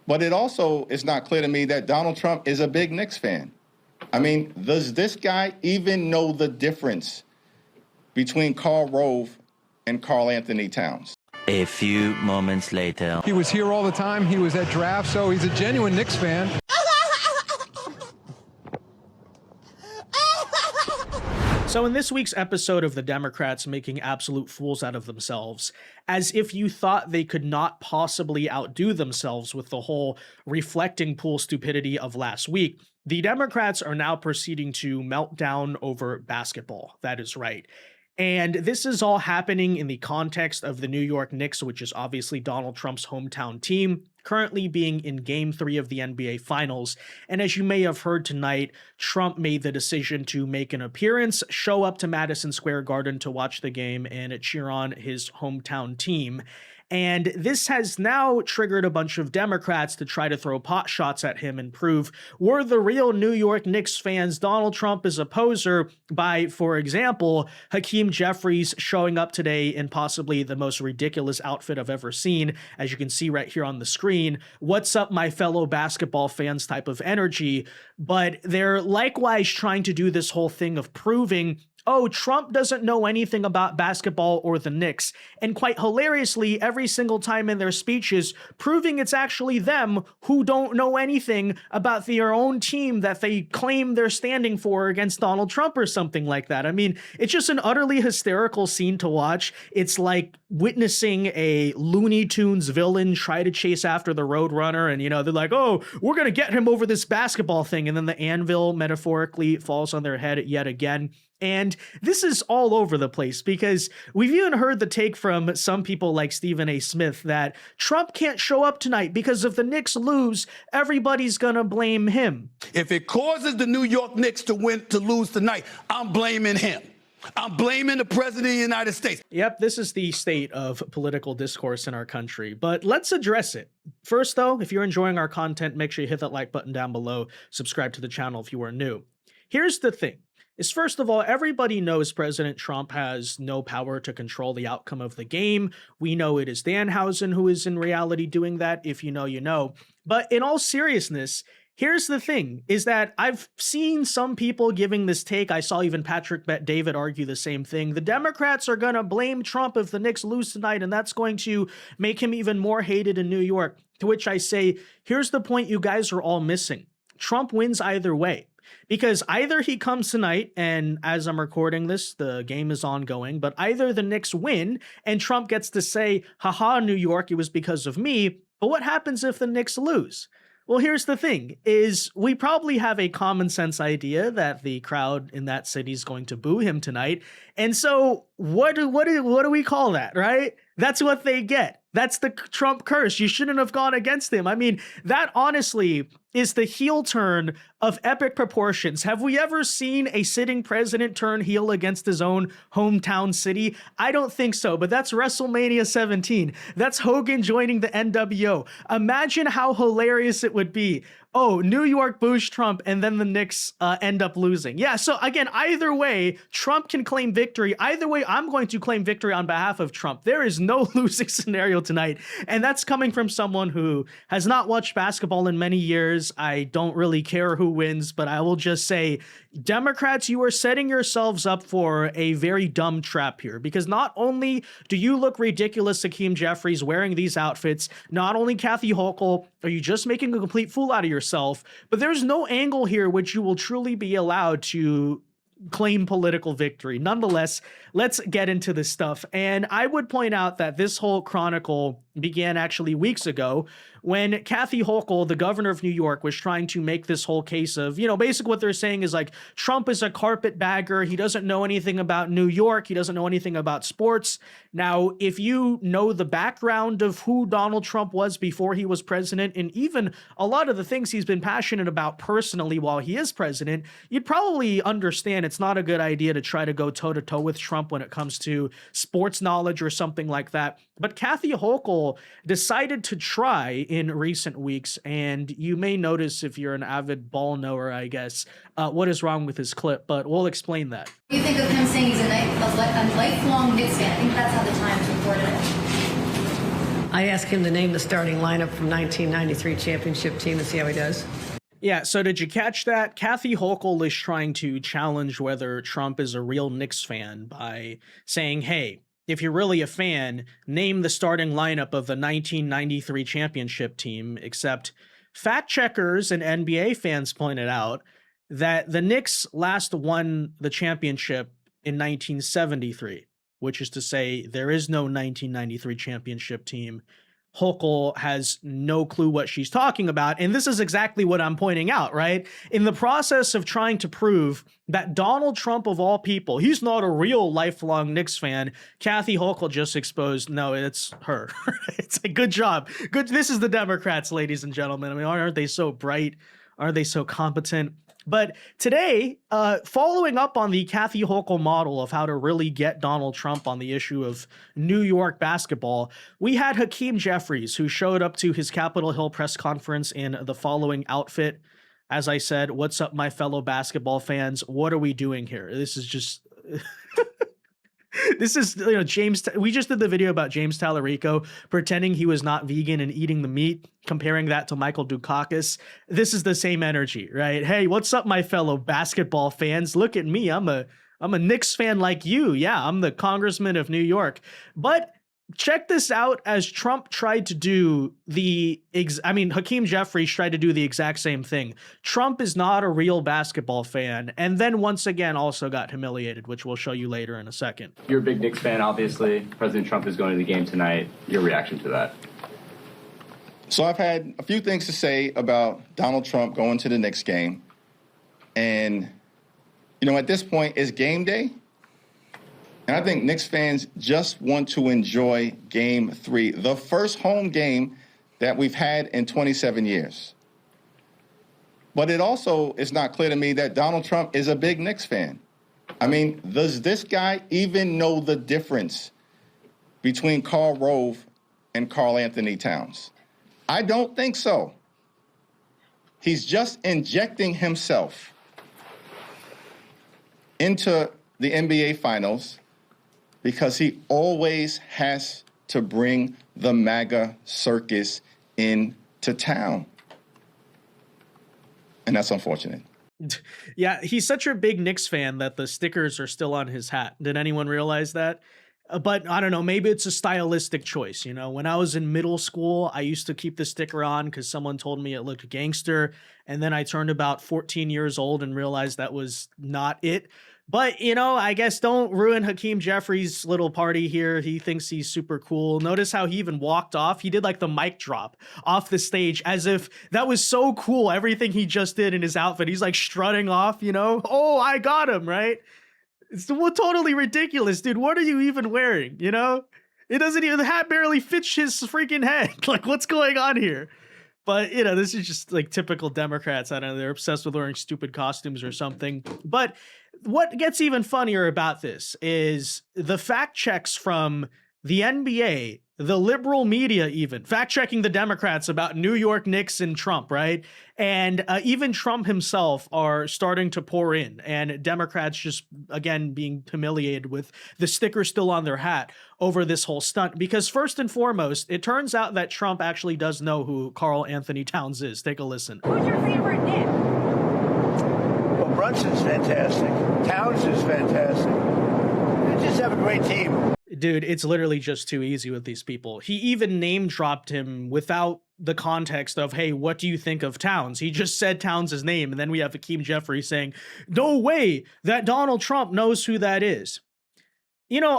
But it also is not clear to me that Donald Trump is a big Knicks fan. I mean, does this guy even know the difference between Karl Rove and Karl Anthony Towns? A few moments later. He was here all the time. He was at draft, so he's a genuine Knicks fan. So in this week's episode of the Democrats making absolute fools out of themselves, as if you thought they could not possibly outdo themselves with the whole reflecting pool stupidity of last week, the Democrats are now proceeding to melt down over basketball. That is right. And this is all happening in the context of the New York Knicks, which is obviously Donald Trump's hometown team, currently being in Game 3 of the NBA Finals. And as you may have heard tonight, Trump made the decision to make an appearance, show up to Madison Square Garden to watch the game and cheer on his hometown team. And this has now triggered a bunch of Democrats to try to throw pot shots at him and prove we're the real New York Knicks fans. Donald Trump is a poser by, for example, Hakeem Jeffries showing up today in possibly the most ridiculous outfit I've ever seen, as you can see right here on the screen. What's up, my fellow basketball fans type of energy. But they're likewise trying to do this whole thing of proving, oh, Trump doesn't know anything about basketball or the Knicks. And quite hilariously, every single time in their speeches, proving it's actually them who don't know anything about their own team that they claim they're standing for against Donald Trump or something like that. I mean, it's just an utterly hysterical scene to watch. It's like witnessing a Looney Tunes villain try to chase after the Roadrunner. And, you know, they're like, oh, we're going to get him over this basketball thing. And then the anvil metaphorically falls on their head yet again. And this is all over the place because we've even heard the take from some people like Stephen A. Smith that Trump can't show up tonight because if the Knicks lose, everybody's going to blame him. If it causes the New York Knicks to lose tonight, I'm blaming him. I'm blaming the president of the United States. Yep, this is the state of political discourse in our country, but let's address it. First, though, if you're enjoying our content, make sure you hit that like button down below, subscribe to the channel if you are new. Here's the thing. Is first of all, everybody knows President Trump has no power to control the outcome of the game. We know it is Danhausen who is in reality doing that. If you know, you know. But in all seriousness, here's the thing, is that I've seen some people giving this take. I saw even Patrick Bet-David argue the same thing. The Democrats are going to blame Trump if the Knicks lose tonight, and that's going to make him even more hated in New York. To which I say, here's the point you guys are all missing. Trump wins either way. Because either he comes tonight, and as I'm recording this, the game is ongoing, but either the Knicks win, and Trump gets to say, haha, New York, it was because of me, but what happens if the Knicks lose? Well, here's the thing, is we probably have a common sense idea that the crowd in that city is going to boo him tonight, and so what do we call that, right? That's what they get. That's the Trump curse. You shouldn't have gone against him. I mean, that honestly is the heel turn of epic proportions. Have we ever seen a sitting president turn heel against his own hometown city? I don't think so, but that's WrestleMania 17. That's Hogan joining the NWO. Imagine how hilarious it would be. Oh, New York boos Trump, and then the Knicks end up losing. Yeah, so again, either way, Trump can claim victory. Either way, I'm going to claim victory on behalf of Trump. There is no losing scenario tonight, and that's coming from someone who has not watched basketball in many years. I don't really care who wins, but I will just say, Democrats, you are setting yourselves up for a very dumb trap here, because not only do you look ridiculous, Hakeem Jeffries, wearing these outfits, not only Kathy Hochul, are you just making a complete fool out of yourself, but there's no angle here which you will truly be allowed to claim political victory. Nonetheless, let's get into this stuff. And I would point out that this whole chronicle began actually weeks ago when Kathy Hochul, the governor of New York, was trying to make this whole case of, you know, basically what they're saying is like, Trump is a carpetbagger. He doesn't know anything about New York. He doesn't know anything about sports. Now, if you know the background of who Donald Trump was before he was president, and even a lot of the things he's been passionate about personally while he is president, you'd probably understand it's not a good idea to try to go toe-to-toe with Trump when it comes to sports knowledge or something like that. But Kathy Hochul decided to try in recent weeks, and you may notice if you're an avid ball knower, I guess, what is wrong with his clip, but we'll explain that. What do you think of him saying he's a lifelong Knicks fan? I think that's how the Times reported it. I asked him to name the starting lineup from 1993 championship team and see how he does. Yeah, so did you catch that? Kathy Hochul is trying to challenge whether Trump is a real Knicks fan by saying, hey, if you're really a fan, name the starting lineup of the 1993 championship team, except fact checkers and NBA fans pointed out that the Knicks last won the championship in 1973, which is to say there is no 1993 championship team. Hochul has no clue what she's talking about. And this is exactly what I'm pointing out, right? In the process of trying to prove that Donald Trump, of all people, he's not a real lifelong Knicks fan, Kathy Hochul just exposed, no, it's her. It's a good job. Good. This is the Democrats, ladies and gentlemen. I mean, aren't they so bright? Aren't they so competent? But today, following up on the Kathy Hochul model of how to really get Donald Trump on the issue of New York basketball, we had Hakeem Jeffries, who showed up to his Capitol Hill press conference in the following outfit. As I said, what's up, my fellow basketball fans? What are we doing here? This is just... This is, James, we just did the video about James Tallarico pretending he was not vegan and eating the meat, comparing that to Michael Dukakis. This is the same energy, right? Hey, what's up, my fellow basketball fans? Look at me. I'm a Knicks fan like you. Yeah, I'm the congressman of New York. But check this out, as Trump tried to do Hakeem Jeffries tried to do the exact same thing. Trump is not a real basketball fan, and then once again also got humiliated, which we'll show you later in a second. You're a big Knicks fan, obviously. President Trump is going to the game tonight. Your reaction to that? So I've had a few things to say about Donald Trump going to the Knicks game. And, at this point, it's game day. And I think Knicks fans just want to enjoy Game 3, the first home game that we've had in 27 years. But it also is not clear to me that Donald Trump is a big Knicks fan. I mean, does this guy even know the difference between Karl Rove and Karl Anthony Towns? I don't think so. He's just injecting himself into the NBA Finals because he always has to bring the MAGA circus into town. And that's unfortunate. Yeah, he's such a big Knicks fan that the stickers are still on his hat. Did anyone realize that? But I don't know, maybe it's a stylistic choice. When I was in middle school, I used to keep the sticker on because someone told me it looked gangster. And then I turned about 14 years old and realized that was not it. But, I guess don't ruin Hakeem Jeffries' little party here. He thinks he's super cool. Notice how he even walked off. He did like the mic drop off the stage as if that was so cool. Everything he just did in his outfit. He's like strutting off, Oh, I got him, right? It's totally ridiculous, dude. What are you even wearing, It doesn't even, the hat barely fits his freaking head. Like, what's going on here? But, this is just like typical Democrats. I don't know. They're obsessed with wearing stupid costumes or something. But what gets even funnier about this is the fact checks from the NBA, the liberal media even, fact-checking the Democrats about New York Knicks and Trump, right? And even Trump himself are starting to pour in, and Democrats just, again, being humiliated with the sticker still on their hat over this whole stunt. Because first and foremost, it turns out that Trump actually does know who Karl Anthony Towns is. Take a listen. Who's your favorite Knick? Well, Brunson's fantastic. Towns is fantastic. They just have a great team. Dude, it's literally just too easy with these people. He even name dropped him without the context of, hey, what do you think of Towns? He just said Towns' name, and then we have Hakeem Jeffries saying, no way that Donald Trump knows who that is.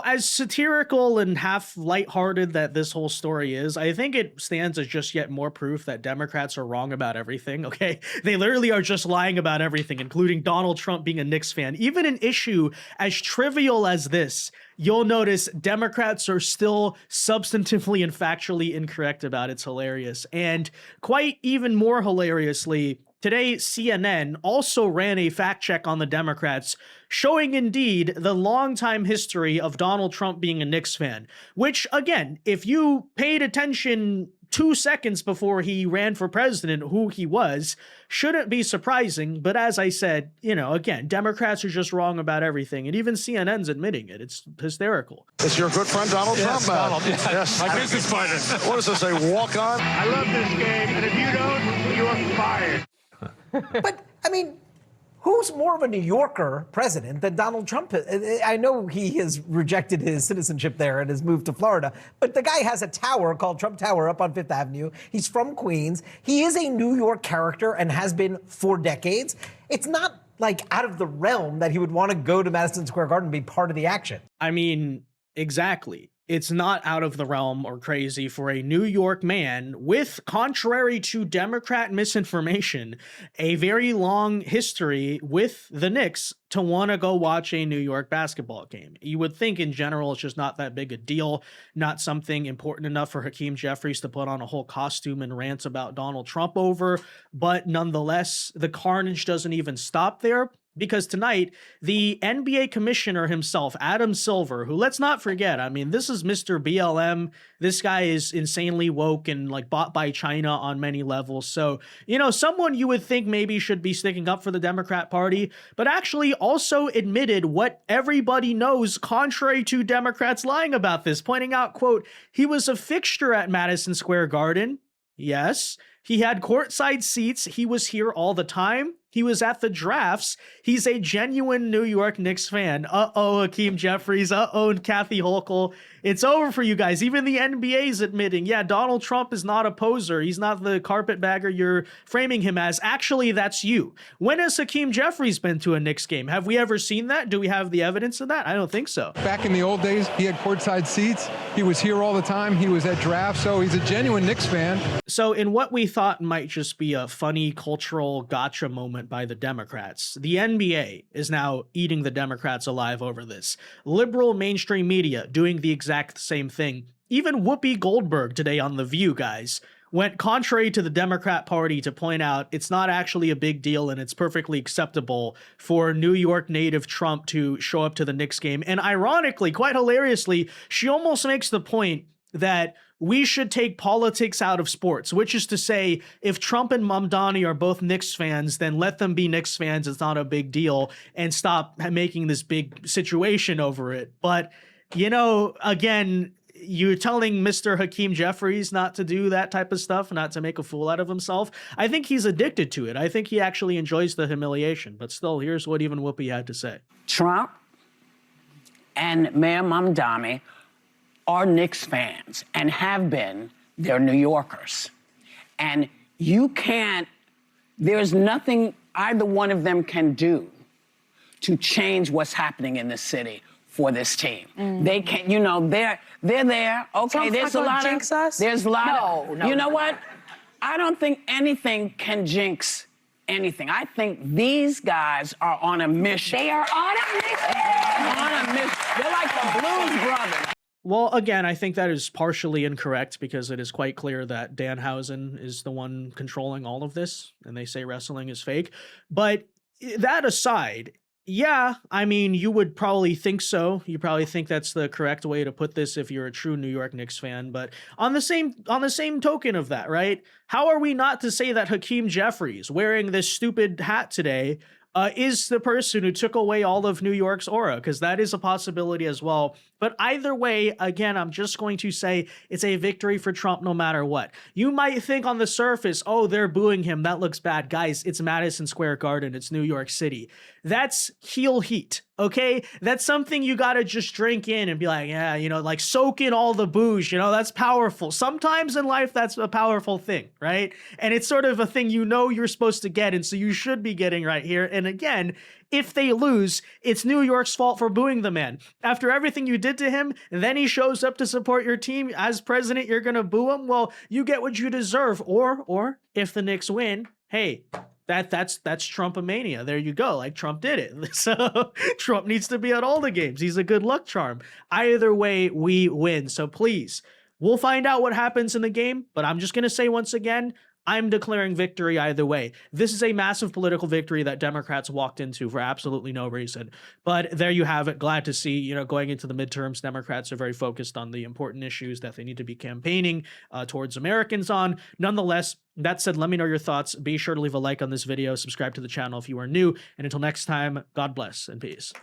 As satirical and half lighthearted that this whole story is, I think it stands as just yet more proof that Democrats are wrong about everything, okay? They literally are just lying about everything, including Donald Trump being a Knicks fan. Even an issue as trivial as this, you'll notice Democrats are still substantively and factually incorrect about. It's hilarious. And quite even more hilariously, today, CNN also ran a fact check on the Democrats, showing indeed the longtime history of Donald Trump being a Knicks fan, which, again, if you paid attention 2 seconds before he ran for president who he was shouldn't be surprising. But as I said, you know, again, Democrats are just wrong about everything. And even CNN's admitting it. It's hysterical. It's your good friend Donald Trump. Donald, yes. My business partner. What does it say? Walk on? I love this game, and if you don't, you're fired. But, I mean, who's more of a New Yorker president than Donald Trump? I know he has rejected his citizenship there and has moved to Florida, but the guy has a tower called Trump Tower up on Fifth Avenue. He's from Queens. He is a New York character and has been for decades. It's not like out of the realm that he would want to go to Madison Square Garden and be part of the action. I mean, exactly. It's not out of the realm or crazy for a New York man with, contrary to Democrat misinformation, a very long history with the Knicks to want to go watch a New York basketball game. You would think in general it's just not that big a deal, not something important enough for Hakeem Jeffries to put on a whole costume and rant about Donald Trump over, but nonetheless, the carnage doesn't even stop there. Because tonight, the NBA commissioner himself, Adam Silver, who, let's not forget, I mean, this is Mr. BLM. This guy is insanely woke and like bought by China on many levels. So, you know, someone you would think maybe should be sticking up for the Democrat Party, but actually also admitted what everybody knows, contrary to Democrats lying about this, pointing out, quote, he was a fixture at Madison Square Garden. Yes. He had courtside seats. He was here all the time. He was at the drafts. He's a genuine New York Knicks fan. Uh-oh, Hakeem Jeffries. Uh-oh, Kathy Hochul. It's over for you guys. Even the NBA is admitting, yeah, Donald Trump is not a poser. He's not the carpetbagger you're framing him as. Actually, that's you. When has Hakeem Jeffries been to a Knicks game? Have we ever seen that? Do we have the evidence of that? I don't think so. Back in the old days, he had courtside seats. He was here all the time. He was at drafts. So he's a genuine Knicks fan. So in what we thought might just be a funny cultural gotcha moment by the Democrats, the NBA is now eating the Democrats alive over this. Liberal mainstream media doing the exact same thing. Even Whoopi Goldberg today on The View, guys, went contrary to the Democrat Party to point out it's not actually a big deal and it's perfectly acceptable for New York native Trump to show up to the Knicks game. And ironically, quite hilariously, she almost makes the point that we should take politics out of sports, which is to say, if Trump and Mamdani are both Knicks fans, then let them be Knicks fans. It's not a big deal and stop making this big situation over it. But, you know, again, you're telling Mr. Hakeem Jeffries not to do that type of stuff, not to make a fool out of himself. I think he's addicted to it. I think he actually enjoys the humiliation. But still, here's what even Whoopi had to say. Trump and Mayor Mamdani are Knicks fans and have been. They're New Yorkers. And you can't, there's nothing either one of them can do to change what's happening in the city for this team. They can't, you know, they're there. Okay, there's a lot of, there's a lot of, you know what? I don't think anything can jinx anything. I think these guys are on a mission. They are on a mission. On a mission. They're like the Blues Brothers. Well, again, I think that is partially incorrect because it is quite clear that Danhausen is the one controlling all of this, and they say wrestling is fake. But that aside, yeah, I mean, you would probably think so. You probably think that's the correct way to put this if you're a true New York Knicks fan. But on the same token of that, right? How are we not to say that Hakeem Jeffries wearing this stupid hat today is the person who took away all of New York's aura? Because that is a possibility as well. But either way, again, I'm just going to say it's a victory for Trump no matter what. You might think on the surface, oh, they're booing him. That looks bad. Guys, it's Madison Square Garden. It's New York City. That's heel heat, okay? That's something you got to just drink in and be like, yeah, you know, like soak in all the booze. You know, that's powerful. Sometimes in life, that's a powerful thing, right? And it's sort of a thing you know you're supposed to get, and so you should be getting right here. And again, if they lose, it's New York's fault for booing the man. After everything you did to him, and then he shows up to support your team as president, you're going to boo him? Well, you get what you deserve. Or if the Knicks win, hey, that's Trumpomania. There you go. Like Trump did it. So Trump needs to be at all the games. He's a good luck charm. Either way, we win. So please, we'll find out what happens in the game. But I'm just going to say once again, I'm declaring victory either way. This is a massive political victory that Democrats walked into for absolutely no reason. But there you have it. Glad to see, going into the midterms, Democrats are very focused on the important issues that they need to be campaigning towards Americans on. Nonetheless, that said, let me know your thoughts. Be sure to leave a like on this video, subscribe to the channel if you are new, and until next time, God bless and peace.